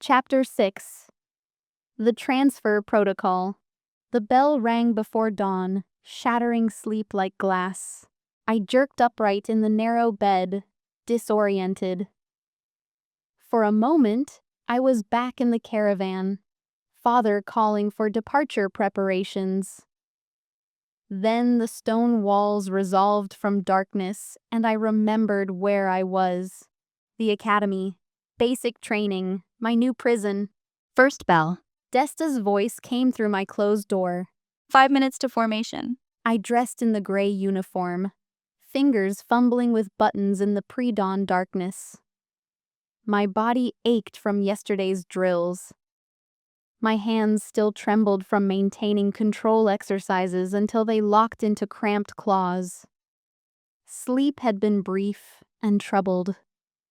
Chapter 6. The Transfer Protocol. The bell rang before dawn, shattering sleep like glass. I jerked upright in the narrow bed, disoriented. For a moment, I was back in the caravan, Father calling for departure preparations. Then the stone walls resolved from darkness, and I remembered where I was. The academy, basic training, my new prison. First bell. Desta's voice came through my closed door. 5 minutes to formation. I dressed in the gray uniform, fingers fumbling with buttons in the pre-dawn darkness. My body ached from yesterday's drills. My hands still trembled from maintaining control exercises until they locked into cramped claws. Sleep had been brief and troubled,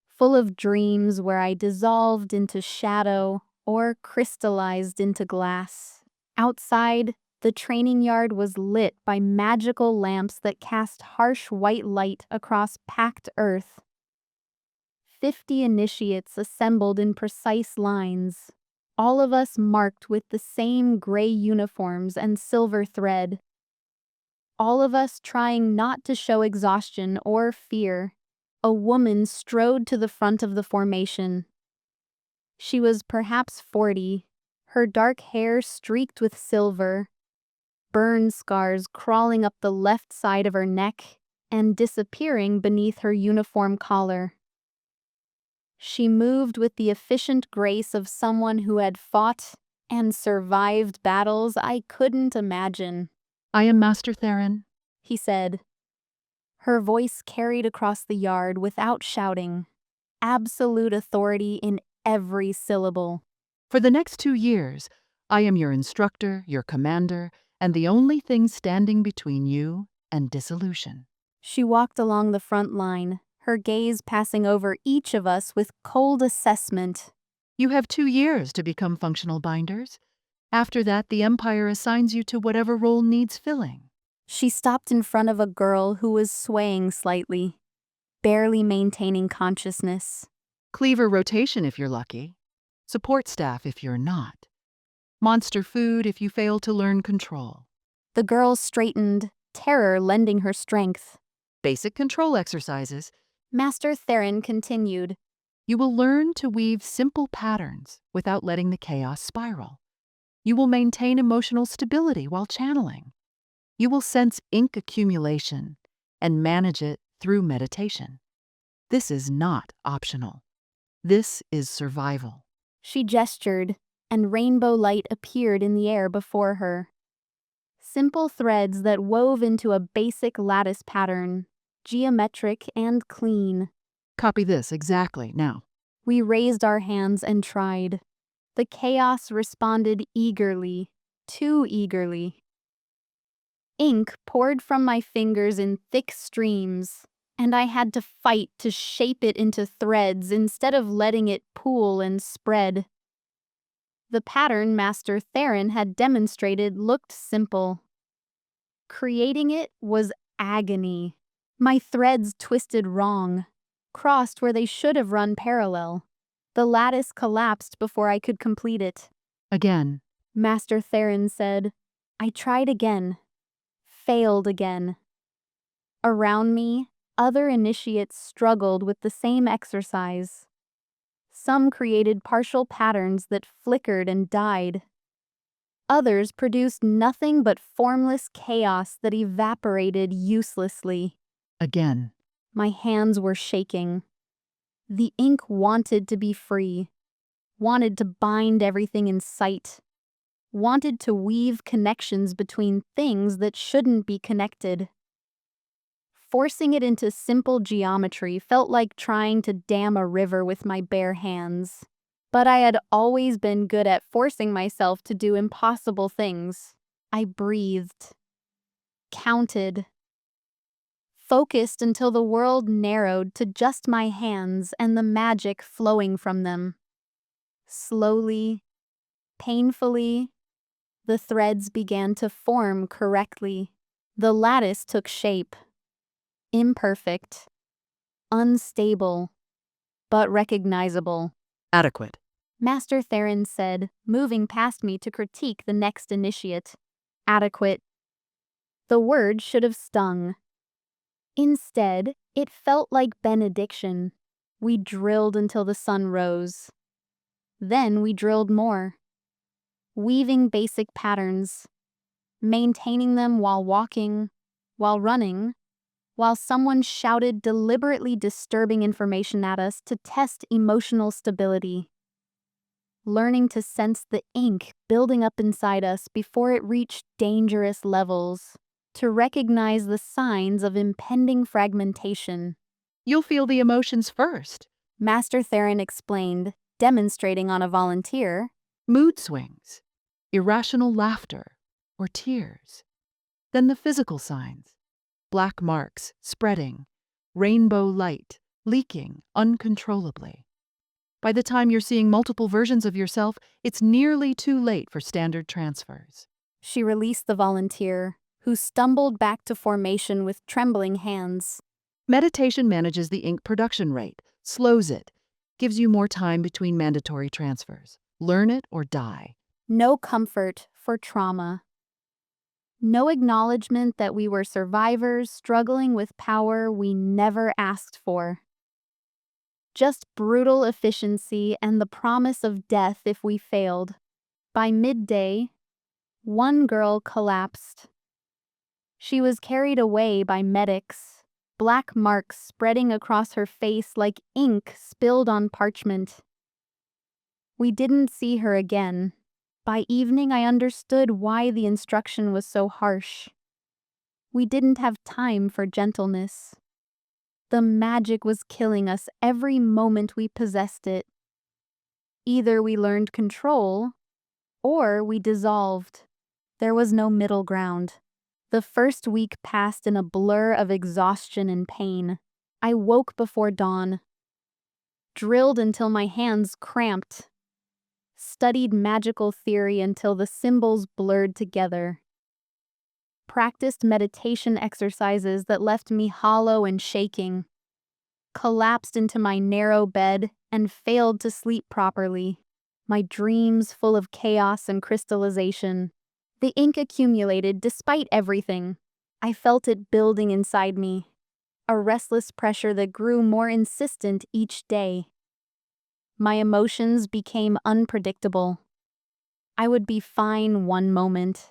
full of dreams where I dissolved into shadow or crystallized into glass. Outside, the training yard was lit by magical lamps that cast harsh white light across packed earth. 50 initiates assembled in precise lines, all of us marked with the same gray uniforms and silver thread. All of us trying not to show exhaustion or fear. A woman strode to the front of the formation. She was perhaps 40, her dark hair streaked with silver, burn scars crawling up the left side of her neck and disappearing beneath her uniform collar. She moved with the efficient grace of someone who had fought and survived battles I couldn't imagine. "I am Master Theron," he said. Her voice carried across the yard without shouting, absolute authority in every syllable. "For the next 2 years, I am your instructor, your commander, and the only thing standing between you and dissolution." She walked along the front line, her gaze passing over each of us with cold assessment. "You have 2 years to become functional binders. After that, the Empire assigns you to whatever role needs filling." She stopped in front of a girl who was swaying slightly, barely maintaining consciousness. Cleaver rotation if you're lucky. Support staff if you're not. Monster food if you fail to learn control. The girl straightened, terror lending her strength. Basic control exercises. Master Theron continued. You will learn to weave simple patterns without letting the chaos spiral. You will maintain emotional stability while channeling. You will sense ink accumulation and manage it through meditation. This is not optional. This is survival. She gestured, and rainbow light appeared in the air before her. Simple threads that wove into a basic lattice pattern, geometric and clean. Copy this exactly now. We raised our hands and tried. The chaos responded eagerly, too eagerly. Ink poured from my fingers in thick streams, and I had to fight to shape it into threads instead of letting it pool and spread. The pattern Master Theron had demonstrated looked simple. Creating it was agony. My threads twisted wrong, crossed where they should have run parallel. The lattice collapsed before I could complete it. Again. Master Theron said. I tried again. Failed again. Around me, other initiates struggled with the same exercise. Some created partial patterns that flickered and died. Others produced nothing but formless chaos that evaporated uselessly. Again. My hands were shaking. The ink wanted to be free, wanted to bind everything in sight, wanted to weave connections between things that shouldn't be connected. Forcing it into simple geometry felt like trying to dam a river with my bare hands. But I had always been good at forcing myself to do impossible things. I breathed, counted, focused until the world narrowed to just my hands and the magic flowing from them. Slowly, painfully, the threads began to form correctly. The lattice took shape. Imperfect, unstable, but recognizable. Adequate. Master Theron said, moving past me to critique the next initiate. Adequate. The word should have stung. Instead, it felt like benediction. We drilled until the sun rose. Then we drilled more, weaving basic patterns, maintaining them while walking, while running, while someone shouted deliberately disturbing information at us to test emotional stability. Learning to sense the ink building up inside us before it reached dangerous levels, to recognize the signs of impending fragmentation. You'll feel the emotions first. Master Theron explained, demonstrating on a volunteer. Mood swings, irrational laughter, or tears. Then the physical signs. Black marks spreading, rainbow light leaking uncontrollably. By the time you're seeing multiple versions of yourself, it's nearly too late for standard transfers. She released the volunteer, who stumbled back to formation with trembling hands. Meditation manages the ink production rate, slows it, gives you more time between mandatory transfers. Learn it or die. No comfort for trauma. No acknowledgement that we were survivors struggling with power we never asked for. Just brutal efficiency and the promise of death if we failed. By midday, one girl collapsed. She was carried away by medics, black marks spreading across her face like ink spilled on parchment. We didn't see her again. By evening, I understood why the instruction was so harsh. We didn't have time for gentleness. The magic was killing us every moment we possessed it. Either we learned control, or we dissolved. There was no middle ground. The first week passed in a blur of exhaustion and pain. I woke before dawn, drilled until my hands cramped, studied magical theory until the symbols blurred together, practiced meditation exercises that left me hollow and shaking, collapsed into my narrow bed and failed to sleep properly, my dreams full of chaos and crystallization. The ink accumulated despite everything. I felt it building inside me, a restless pressure that grew more insistent each day. My emotions became unpredictable. I would be fine one moment,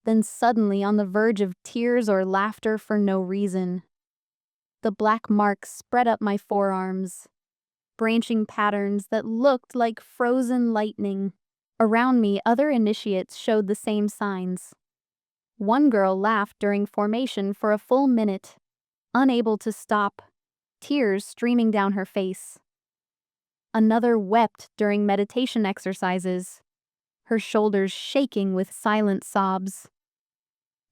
then suddenly on the verge of tears or laughter for no reason. The black marks spread up my forearms, branching patterns that looked like frozen lightning. Around me, other initiates showed the same signs. One girl laughed during formation for a full minute, unable to stop, tears streaming down her face. Another wept during meditation exercises, her shoulders shaking with silent sobs.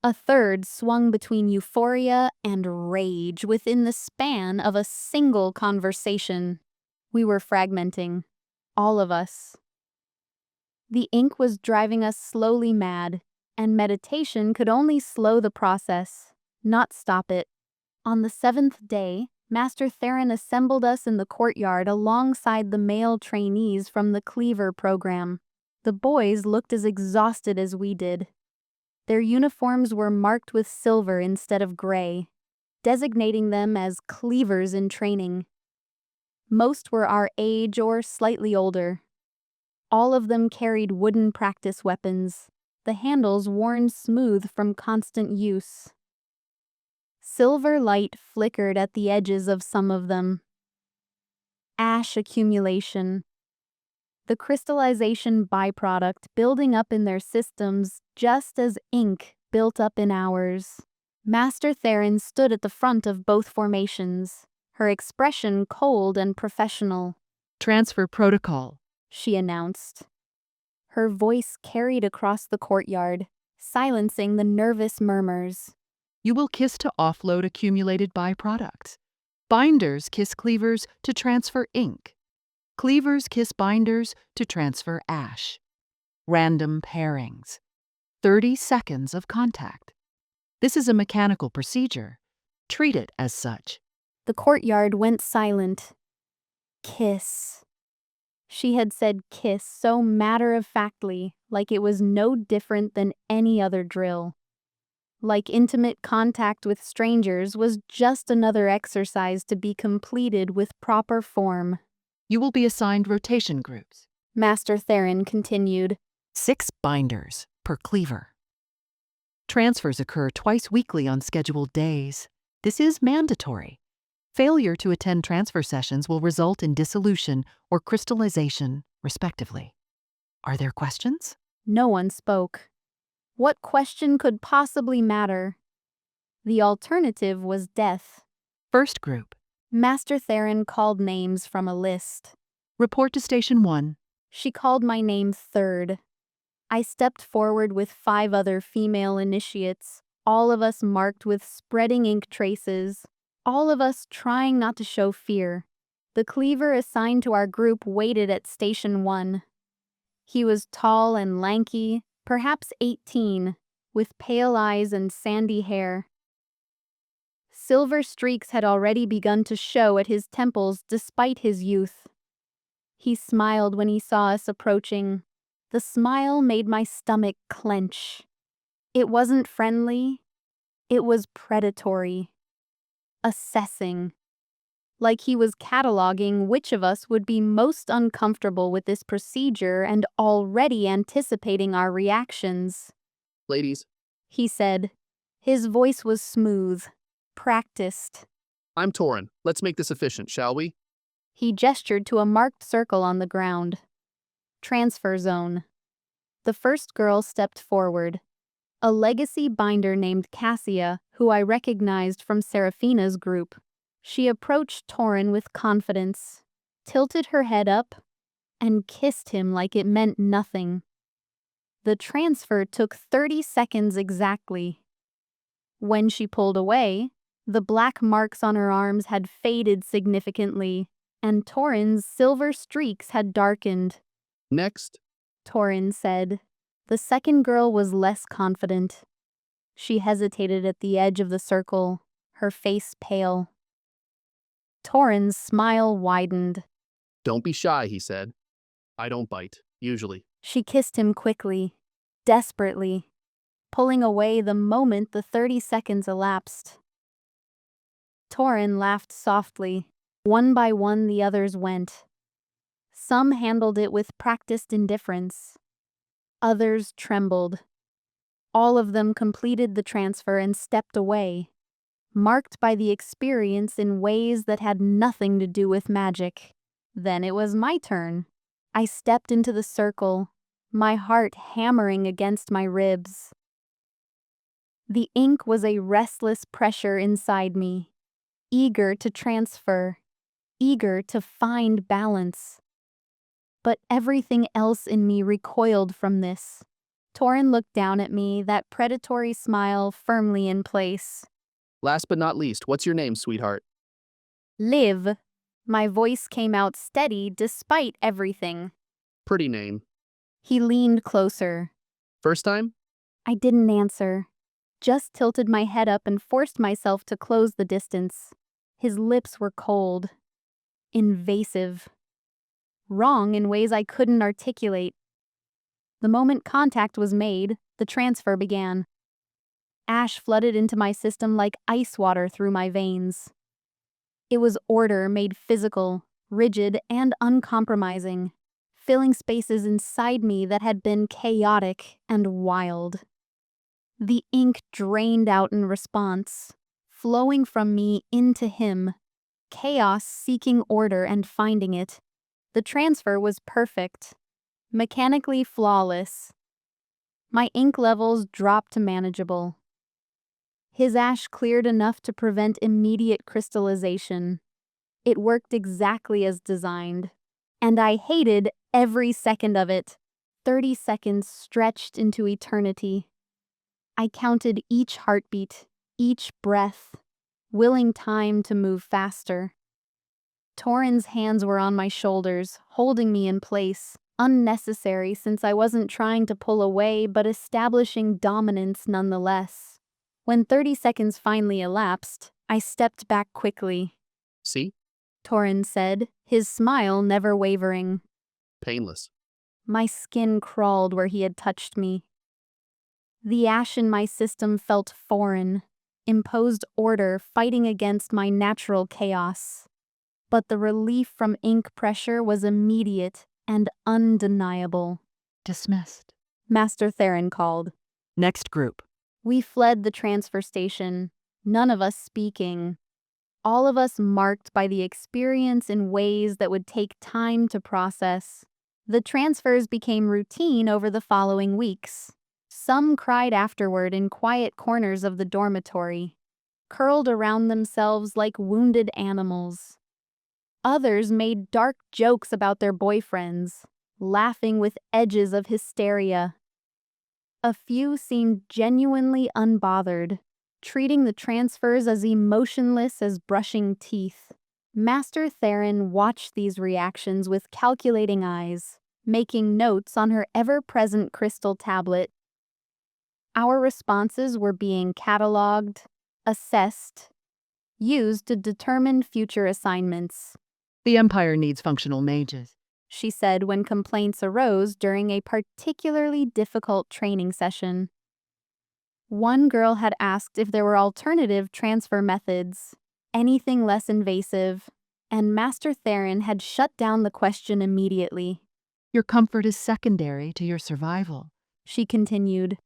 A third swung between euphoria and rage within the span of a single conversation. We were fragmenting, all of us. The ink was driving us slowly mad, and meditation could only slow the process, not stop it. On the 7th day, Master Theron assembled us in the courtyard alongside the male trainees from the Cleaver program. The boys looked as exhausted as we did. Their uniforms were marked with silver instead of gray, designating them as cleavers in training. Most were our age or slightly older. All of them carried wooden practice weapons, the handles worn smooth from constant use. Silver light flickered at the edges of some of them. Ash accumulation. The crystallization byproduct building up in their systems just as ink built up in ours. Master Theron stood at the front of both formations, her expression cold and professional. Transfer protocol, She announced. Her voice carried across the courtyard, silencing the nervous murmurs. You will kiss to offload accumulated byproducts. Binders kiss cleavers to transfer ink. Cleavers kiss binders to transfer ash. Random pairings. 30 seconds of contact. This is a mechanical procedure. Treat it as such. The courtyard went silent. Kiss. She had said kiss so matter-of-factly, like it was no different than any other drill. Like intimate contact with strangers was just another exercise to be completed with proper form. You will be assigned rotation groups. Master Theron continued. 6 binders per cleaver. Transfers occur twice weekly on scheduled days. This is mandatory. Failure to attend transfer sessions will result in dissolution or crystallization, respectively. Are there questions? No one spoke. What question could possibly matter? The alternative was death. First group. Master Theron called names from a list. Report to Station 1. She called my name third. I stepped forward with 5 other female initiates, all of us marked with spreading ink traces, all of us trying not to show fear. The cleaver assigned to our group waited at Station 1. He was tall and lanky, perhaps 18, with pale eyes and sandy hair. Silver streaks had already begun to show at his temples despite his youth. He smiled when he saw us approaching. The smile made my stomach clench. It wasn't friendly. It was predatory. Assessing. Like he was cataloging which of us would be most uncomfortable with this procedure and already anticipating our reactions. Ladies, He said. His voice was smooth, practiced. I'm Torin. Let's make this efficient, shall we? He gestured to a marked circle on the ground. Transfer zone. The first girl stepped forward. A legacy binder named Cassia, who I recognized from Seraphina's group. She approached Torin with confidence, tilted her head up, and kissed him like it meant nothing. The transfer took 30 seconds exactly. When she pulled away, the black marks on her arms had faded significantly, and Torin's silver streaks had darkened. Next, Torin said. The second girl was less confident. She hesitated at the edge of the circle, her face pale. Torin's smile widened. don't be shy, he said. I don't bite, usually. She kissed him quickly, desperately, pulling away the moment the 30 seconds elapsed. Torin laughed softly. One by one the others went. Some handled it with practiced indifference. Others trembled. All of them completed the transfer and stepped away, marked by the experience in ways that had nothing to do with magic. Then it was my turn. I stepped into the circle, my heart hammering against my ribs. The ink was a restless pressure inside me, eager to transfer, eager to find balance. But everything else in me recoiled from this. Torin looked down at me, that predatory smile firmly in place. Last but not least, what's your name, sweetheart? Liv. My voice came out steady despite everything. Pretty name. He leaned closer. First time? I didn't answer, just tilted my head up and forced myself to close the distance. His lips were cold, invasive, wrong in ways I couldn't articulate. The moment contact was made, the transfer began. Ash flooded into my system like ice water through my veins. It was order made physical, rigid, and uncompromising, filling spaces inside me that had been chaotic and wild. The ink drained out in response, flowing from me into him, chaos seeking order and finding it. The transfer was perfect, mechanically flawless. My ink levels dropped to manageable. His ash cleared enough to prevent immediate crystallization. It worked exactly as designed, and I hated every second of it. 30 seconds stretched into eternity. I counted each heartbeat, each breath, willing time to move faster. Torin's hands were on my shoulders, holding me in place, unnecessary since I wasn't trying to pull away but establishing dominance nonetheless. When 30 seconds finally elapsed, I stepped back quickly. See? Torin said, his smile never wavering. Painless. My skin crawled where he had touched me. The ash in my system felt foreign, imposed order fighting against my natural chaos. But the relief from ink pressure was immediate and undeniable. Dismissed. Master Theron called. Next group. We fled the transfer station, none of us speaking. All of us marked by the experience in ways that would take time to process. The transfers became routine over the following weeks. Some cried afterward in quiet corners of the dormitory, curled around themselves like wounded animals. Others made dark jokes about their boyfriends, laughing with edges of hysteria. A few seemed genuinely unbothered, treating the transfers as emotionless as brushing teeth. Master Theron watched these reactions with calculating eyes, making notes on her ever-present crystal tablet. Our responses were being catalogued, assessed, used to determine future assignments. The Empire needs functional mages. She said when complaints arose during a particularly difficult training session. One girl had asked if there were alternative transfer methods, anything less invasive, and Master Theron had shut down the question immediately. Your comfort is secondary to your survival. She continued.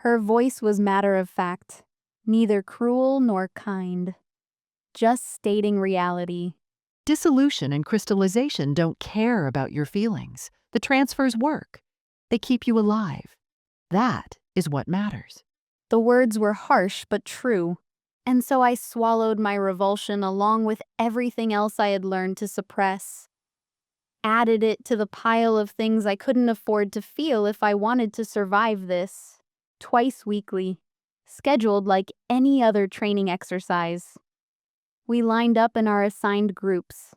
Her voice was matter of fact, neither cruel nor kind, just stating reality. Dissolution and crystallization don't care about your feelings. The transfers work. They keep you alive. That is what matters. The words were harsh but true, and so I swallowed my revulsion along with everything else I had learned to suppress. Added it to the pile of things I couldn't afford to feel if I wanted to survive this. Twice weekly, scheduled like any other training exercise. We lined up in our assigned groups,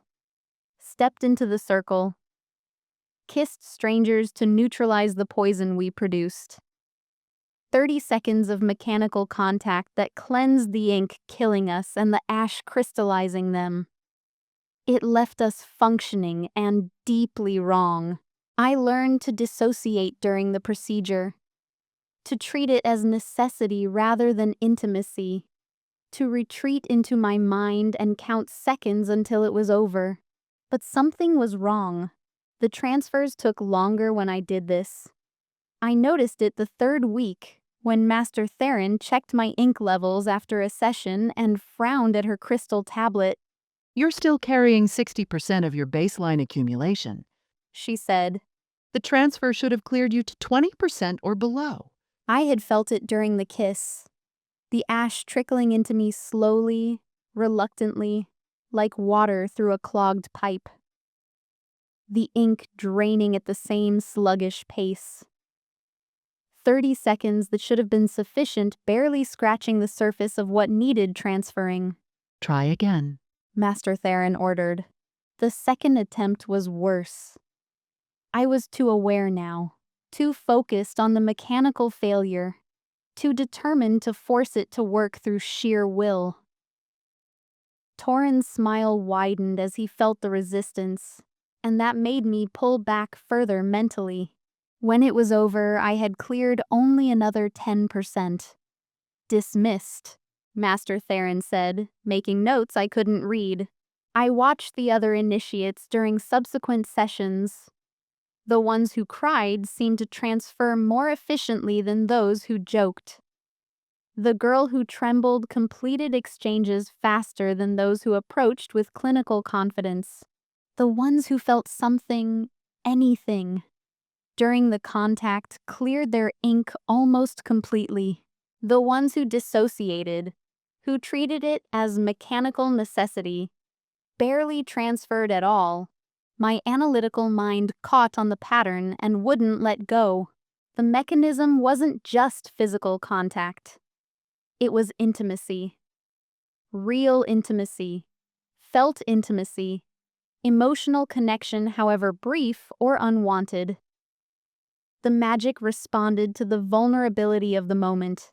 stepped into the circle, kissed strangers to neutralize the poison we produced. 30 seconds of mechanical contact that cleansed the ink, killing us, and the ash crystallizing them. It left us functioning and deeply wrong. I learned to dissociate during the procedure, to treat it as necessity rather than intimacy, to retreat into my mind and count seconds until it was over. But something was wrong. The transfers took longer when I did this. I noticed it the third week, when Master Theron checked my ink levels after a session and frowned at her crystal tablet. You're still carrying 60% of your baseline accumulation, She said. The transfer should have cleared you to 20% or below. I had felt it during the kiss. The ash trickling into me slowly, reluctantly, like water through a clogged pipe. The ink draining at the same sluggish pace. 30 seconds that should have been sufficient, barely scratching the surface of what needed transferring. Try again. Master Theron ordered. The second attempt was worse. I was too aware now, too focused on the mechanical failure, too determined to force it to work through sheer will. Torrin's smile widened as he felt the resistance, and that made me pull back further mentally. When it was over, I had cleared only another 10%. Dismissed, Master Theron said, making notes I couldn't read. I watched the other initiates during subsequent sessions. The ones who cried seemed to transfer more efficiently than those who joked. The girl who trembled completed exchanges faster than those who approached with clinical confidence. The ones who felt something, anything, during the contact cleared their ink almost completely. The ones who dissociated, who treated it as mechanical necessity, barely transferred at all. My analytical mind caught on the pattern and wouldn't let go. The mechanism wasn't just physical contact. It was intimacy. Real intimacy. Felt intimacy. Emotional connection, however brief or unwanted. The magic responded to the vulnerability of the moment.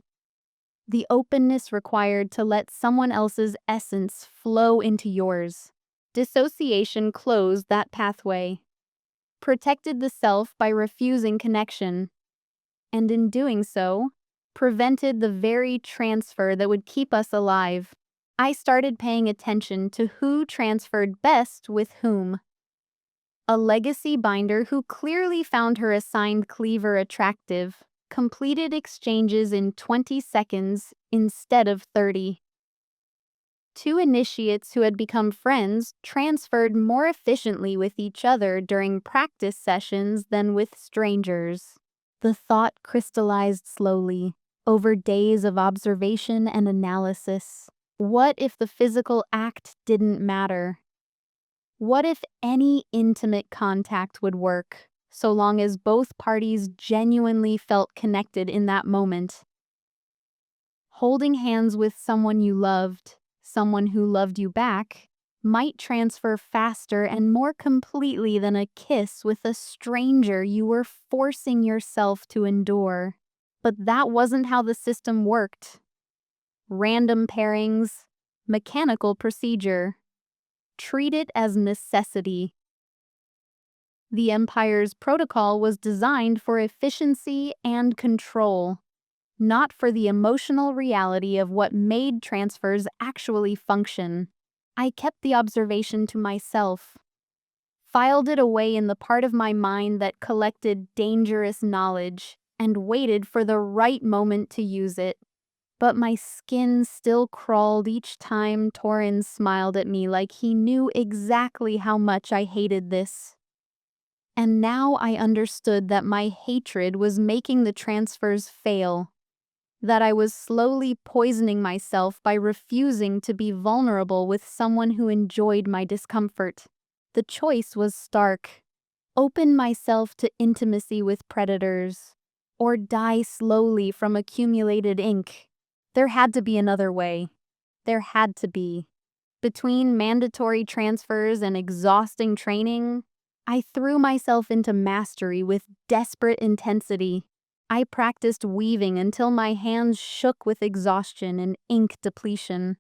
The openness required to let someone else's essence flow into yours. Dissociation closed that pathway. protected the self by refusing connection, and in doing so, prevented the very transfer that would keep us alive. I started paying attention to who transferred best with whom. A legacy binder who clearly found her assigned cleaver attractive completed exchanges in 20 seconds instead of 30. Two initiates who had become friends transferred more efficiently with each other during practice sessions than with strangers. The thought crystallized slowly over days of observation and analysis. What if the physical act didn't matter? What if any intimate contact would work, so long as both parties genuinely felt connected in that moment? Holding hands with someone you loved, someone who loved you back, might transfer faster and more completely than a kiss with a stranger you were forcing yourself to endure. But that wasn't how the system worked. Random pairings, mechanical procedure. Treat it as necessity. The Empire's protocol was designed for efficiency and control, not for the emotional reality of what made transfers actually function. I kept the observation to myself, filed it away in the part of my mind that collected dangerous knowledge, and waited for the right moment to use it. But my skin still crawled each time Torin smiled at me like he knew exactly how much I hated this. And now I understood that my hatred was making the transfers fail, that I was slowly poisoning myself by refusing to be vulnerable with someone who enjoyed my discomfort. The choice was stark: open myself to intimacy with predators, or die slowly from accumulated ink. There had to be another way. There had to be. Between mandatory transfers and exhausting training, I threw myself into mastery with desperate intensity. I practiced weaving until my hands shook with exhaustion and ink depletion.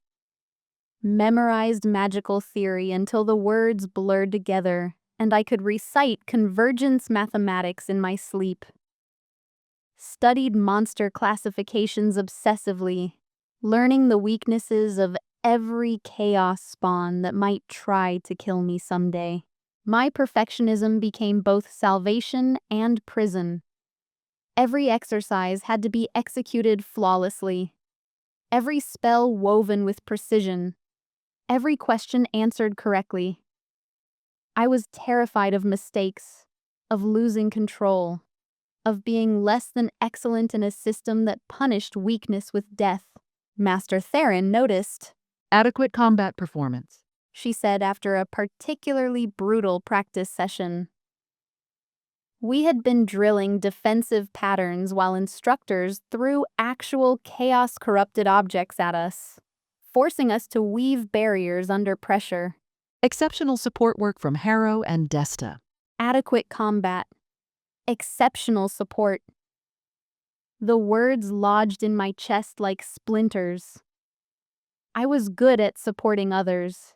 Memorized magical theory until the words blurred together, and I could recite convergence mathematics in my sleep. Studied monster classifications obsessively, learning the weaknesses of every chaos spawn that might try to kill me someday. My perfectionism became both salvation and prison. Every exercise had to be executed flawlessly, every spell woven with precision, every question answered correctly. I was terrified of mistakes, of losing control, of being less than excellent in a system that punished weakness with death. Master Theron noticed. Adequate combat performance. She said after a particularly brutal practice session. We had been drilling defensive patterns while instructors threw actual chaos-corrupted objects at us, forcing us to weave barriers under pressure. Exceptional support work from Harrow and Desta. Adequate combat. Exceptional support. The words lodged in my chest like splinters. I was good at supporting others,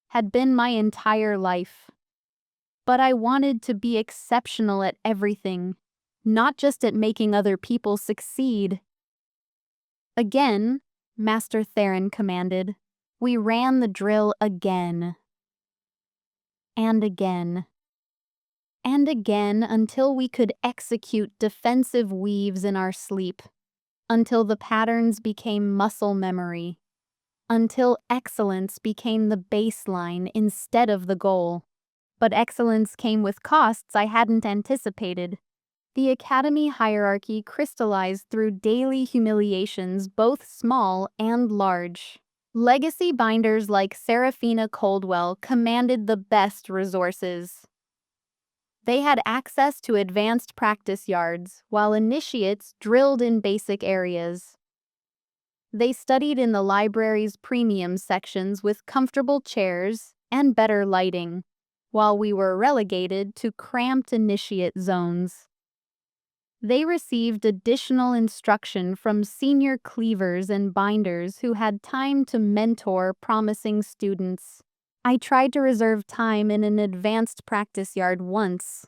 had been my entire life. But I wanted to be exceptional at everything, not just at making other people succeed. Again, Master Theron commanded. We ran the drill again. And again. And again until we could execute defensive weaves in our sleep, until the patterns became muscle memory, until excellence became the baseline instead of the goal. But excellence came with costs I hadn't anticipated. The Academy hierarchy crystallized through daily humiliations, both small and large. Legacy binders like Seraphina Coldwell commanded the best resources. They had access to advanced practice yards, while initiates drilled in basic areas. They studied in the library's premium sections with comfortable chairs and better lighting, while we were relegated to cramped initiate zones. They received additional instruction from senior cleavers and binders who had time to mentor promising students. I tried to reserve time in an advanced practice yard once,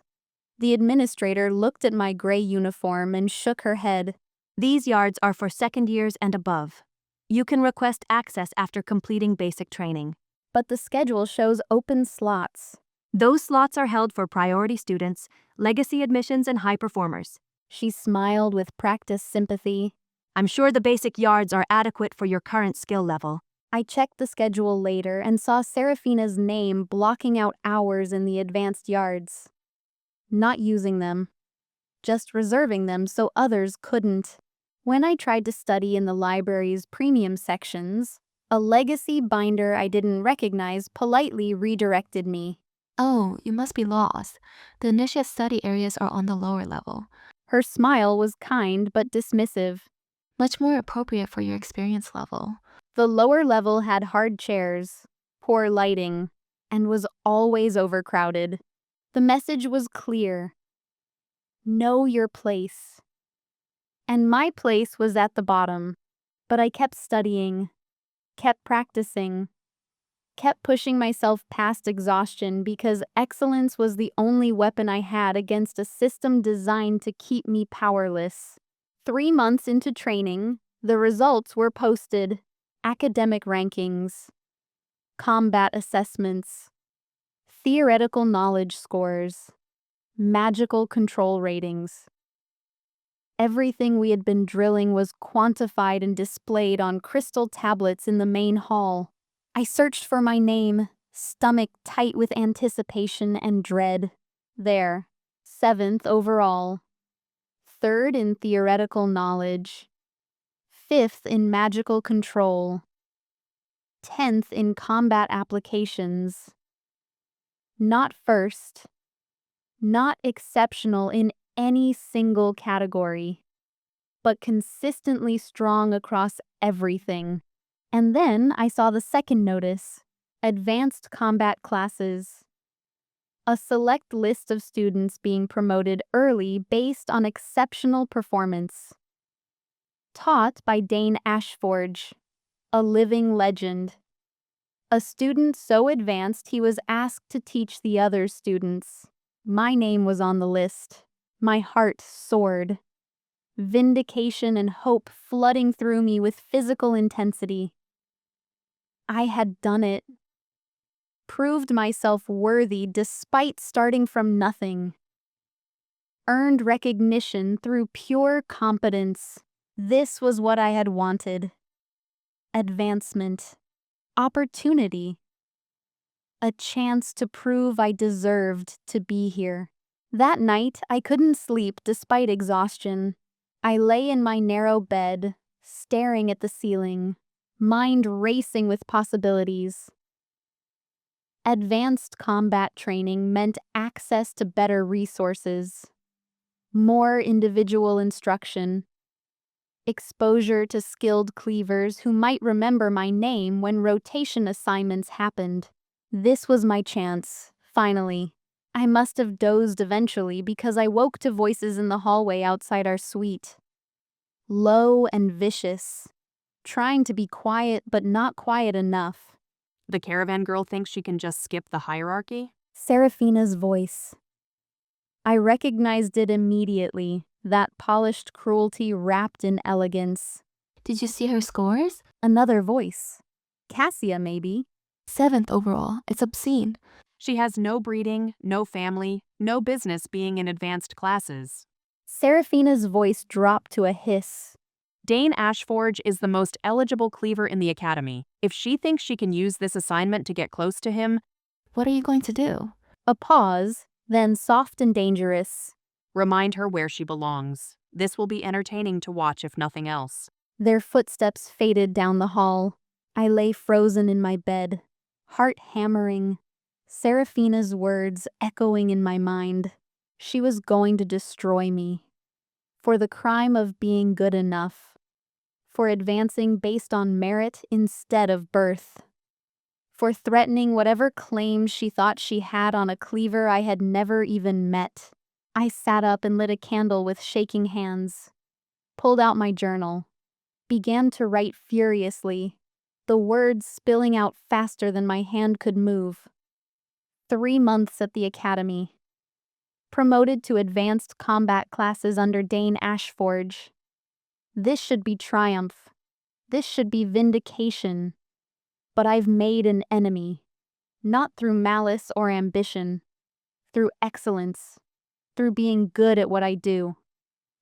The administrator looked at my gray uniform and shook her head. These yards are for second years and above. You can request access after completing basic training. But the schedule shows open slots. Those slots are held for priority students, legacy admissions, and high performers. She smiled with practiced sympathy. I'm sure the basic yards are adequate for your current skill level. I checked the schedule later and saw Seraphina's name blocking out hours in the advanced yards. Not using them. Just reserving them so others couldn't. When I tried to study in the library's premium sections, a legacy binder I didn't recognize politely redirected me. Oh, you must be lost. The initiate study areas are on the lower level. Her smile was kind but dismissive. Much more appropriate for your experience level. The lower level had hard chairs, poor lighting, and was always overcrowded. The message was clear. Know your place. And my place was at the bottom, but I kept studying, kept practicing, kept pushing myself past exhaustion because excellence was the only weapon I had against a system designed to keep me powerless. 3 months into training, the results were posted. Academic rankings, combat assessments, theoretical knowledge scores, magical control ratings. Everything we had been drilling was quantified and displayed on crystal tablets in the main hall. I searched for my name, stomach tight with anticipation and dread. There, 7th overall, 3rd in theoretical knowledge, 5th in magical control, 10th in combat applications. Not first, not exceptional in any single category, but consistently strong across everything. And then I saw the second notice, advanced combat classes. A select list of students being promoted early based on exceptional performance. Taught by Dane Ashforge, a living legend. A student so advanced he was asked to teach the other students. My name was on the list. My heart soared. Vindication and hope flooding through me with physical intensity. I had done it. Proved myself worthy despite starting from nothing. Earned recognition through pure competence. This was what I had wanted. Advancement. Opportunity. A chance to prove I deserved to be here. That night, I couldn't sleep despite exhaustion. I lay in my narrow bed, staring at the ceiling, mind racing with possibilities. Advanced combat training meant access to better resources, more individual instruction, exposure to skilled cleavers who might remember my name when rotation assignments happened. This was my chance, finally. I must have dozed eventually because I woke to voices in the hallway outside our suite. Low and vicious, trying to be quiet but not quiet enough. The caravan girl thinks she can just skip the hierarchy? Seraphina's voice. I recognized it immediately, that polished cruelty wrapped in elegance. Did you see her scores? Another voice. Cassia, maybe. 7th overall. It's obscene. She has no breeding, no family, no business being in advanced classes. Seraphina's voice dropped to a hiss. Dane Ashforge is the most eligible cleaver in the academy. If she thinks she can use this assignment to get close to him, What are you going to do? A pause, then soft and dangerous. remind her where she belongs. This will be entertaining to watch if nothing else. Their footsteps faded down the hall. I lay frozen in my bed, heart hammering. Seraphina's words echoing in my mind. She was going to destroy me. For the crime of being good enough. For advancing based on merit instead of birth. For threatening whatever claims she thought she had on a cleaver I had never even met. I sat up and lit a candle with shaking hands. Pulled out my journal. Began to write furiously, the words spilling out faster than my hand could move. 3 months at the academy. promoted to advanced combat classes under Dane Ashforge. This should be triumph. This should be vindication. But I've made an enemy, not through malice or ambition, through excellence, through being good at what I do,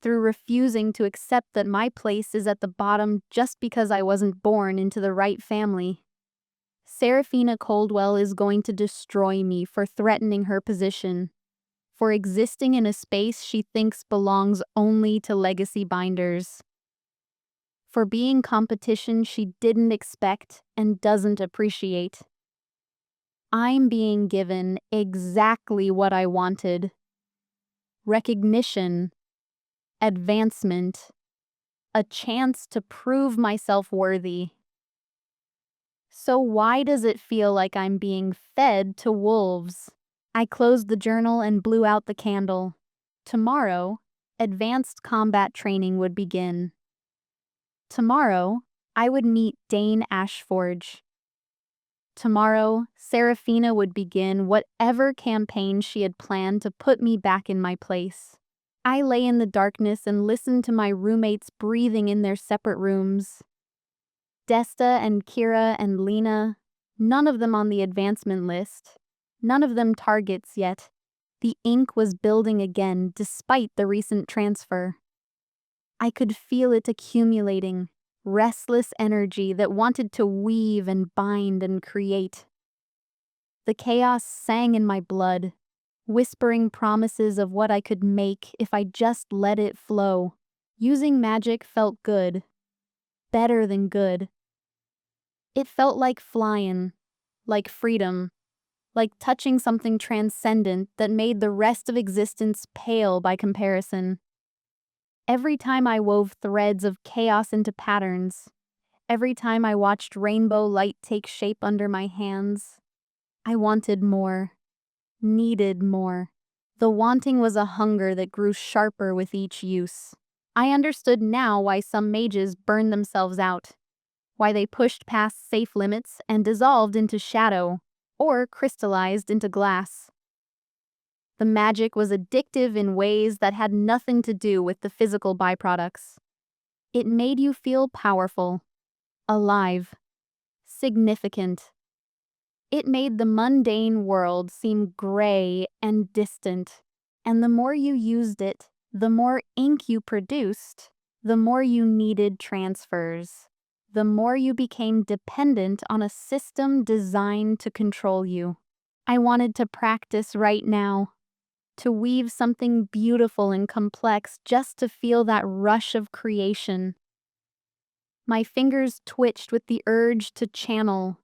through refusing to accept that my place is at the bottom just because I wasn't born into the right family. Seraphina Coldwell is going to destroy me for threatening her position, for existing in a space she thinks belongs only to legacy binders, for being competition she didn't expect and doesn't appreciate. I'm being given exactly what I wanted: recognition, advancement, a chance to prove myself worthy. So why does it feel like I'm being fed to wolves? I closed the journal and blew out the candle. Tomorrow, advanced combat training would begin. Tomorrow, I would meet Dane Ashforge. Tomorrow, Seraphina would begin whatever campaign she had planned to put me back in my place. I lay in the darkness and listened to my roommates breathing in their separate rooms. Desta and Kira and Lena, none of them on the advancement list, none of them targets yet. The ink was building again despite the recent transfer. I could feel it accumulating, restless energy that wanted to weave and bind and create. The chaos sang in my blood, whispering promises of what I could make if I just let it flow. Using magic felt good, better than good. It felt like flying, like freedom, like touching something transcendent that made the rest of existence pale by comparison. Every time I wove threads of chaos into patterns, every time I watched rainbow light take shape under my hands, I wanted more, needed more. The wanting was a hunger that grew sharper with each use. I understood now why some mages burned themselves out, why they pushed past safe limits and dissolved into shadow, or crystallized into glass. The magic was addictive in ways that had nothing to do with the physical byproducts. It made you feel powerful, alive, significant. It made the mundane world seem gray and distant, and the more you used it, the more ink you produced, the more you needed transfers, the more you became dependent on a system designed to control you. I wanted to practice right now, to weave something beautiful and complex just to feel that rush of creation. My fingers twitched with the urge to channel,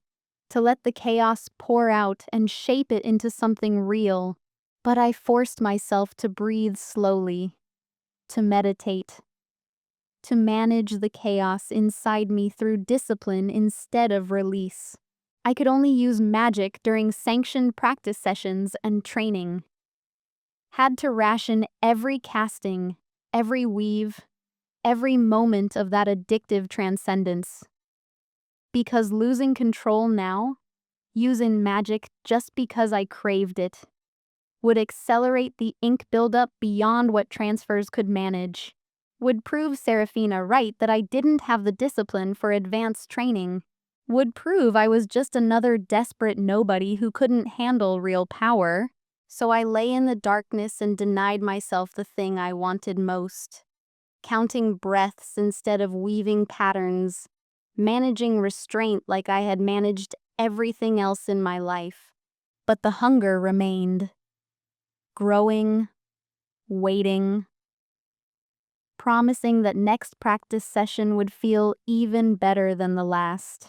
to let the chaos pour out and shape it into something real. But I forced myself to breathe slowly, to meditate, to manage the chaos inside me through discipline instead of release. I could only use magic during sanctioned practice sessions and training. Had to ration every casting, every weave, every moment of that addictive transcendence. Because losing control now, using magic just because I craved it, would accelerate the ink buildup beyond what transfers could manage, would prove Seraphina right that I didn't have the discipline for advanced training, would prove I was just another desperate nobody who couldn't handle real power. So I lay in the darkness and denied myself the thing I wanted most. Counting breaths instead of weaving patterns, managing restraint like I had managed everything else in my life. But the hunger remained. Growing, waiting, promising that next practice session would feel even better than the last.